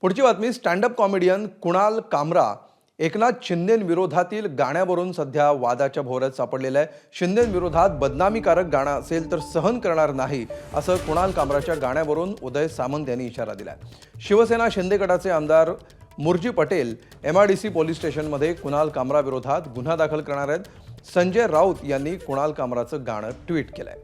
पुढची बातमी stand up comedian Kunal कामरा एकनाथ शिंदेंविरोधातील गाण्यावरून सध्या वादाच्या भोवऱ्यात सापडलेला आहे। शिंदेंविरोधात बदनामीकारक गाणं असेल तर सहन करणार नाही असं कुणाल कामराच्या गाण्यावरून उदय सामंत यांनी इशारा दिलाय। शिवसेना शिंदे गटाचे आमदार मुरजी पटेल MIDC पोलीस स्टेशनमध्ये कुणाल कामरा विरोधात गुन्हा दाखल करणार आहेत। संजय राऊत यांनी कुणाल कामराचं गाणं ट्विट केलंय।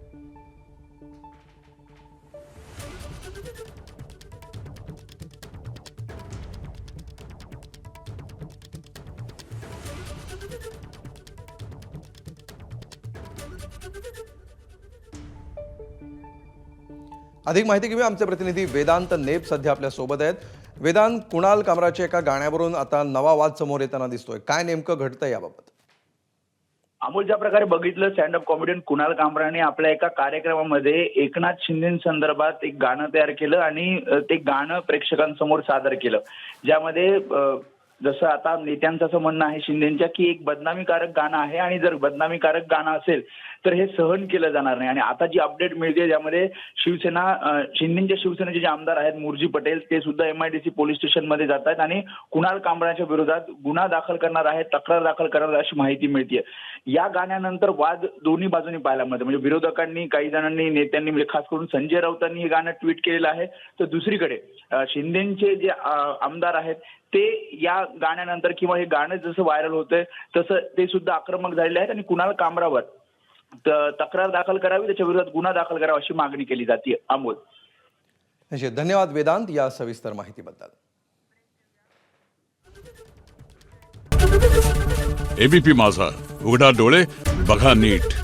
अधिक माहिती घेऊया आमचे प्रतिनिधी वेदांत नेप सध्या आपल्या सोबत आहेत। वेदांत, कुणाल कामराच्या एका गाण्यावरून आता नवा वाद समोर येताना दिसतोय, काय नेमकं घडतंय याबाबत? अमोल, ज्या प्रकारे बघितलं, स्टँडअप कॉमेडियन कुणाल कामराने आपल्या एका कार्यक्रमामध्ये एकनाथ शिंदेसंदर्भात एक गाणं तयार केलं आणि ते गाणं प्रेक्षकांसमोर सादर केलं, ज्यामध्ये जसं आता नेत्यांचं असं म्हणणं आहे शिंदेच्या की एक बदनामीकारक गाणं आहे आणि जर बदनामीकारक गाणं असेल तर हे सहन केलं जाणार नाही। आणि आता जी अपडेट मिळते ज्यामध्ये शिंदेच्या शिवसेनेचे जे आमदार आहेत मुरजी पटेल ते सुद्धा MIDC पोलीस स्टेशनमध्ये जात आहेत आणि कुणाल कामराच्या विरोधात गुन्हा दाखल करणार आहेत, तक्रार दाखल करणार अशी माहिती मिळते। या गाण्यानंतर वाद दोन्ही बाजूंनी पाहायला मिळतो, म्हणजे विरोधकांनी, काही जणांनी, नेत्यांनी, म्हणजे खास करून संजय राऊतांनी हे गाणं ट्विट केलेलं आहे, तर दुसरीकडे शिंदेचे जे आमदार आहेत ते या गाण्यानंतर किंवा हे गाणं जसं व्हायरल होतंय तसं ते सुद्धा आक्रमक झालेले आहेत आणि कुणाल कामरावर तक्रार दाखल करावी, त्याच्या विरोधात गुन्हा दाखल करावा अशी मागणी केली जाते। अमोल, धन्यवाद वेदांत या सविस्तर माहितीबद्दल। ABP माझा, उघडा डोळे बघा नीट।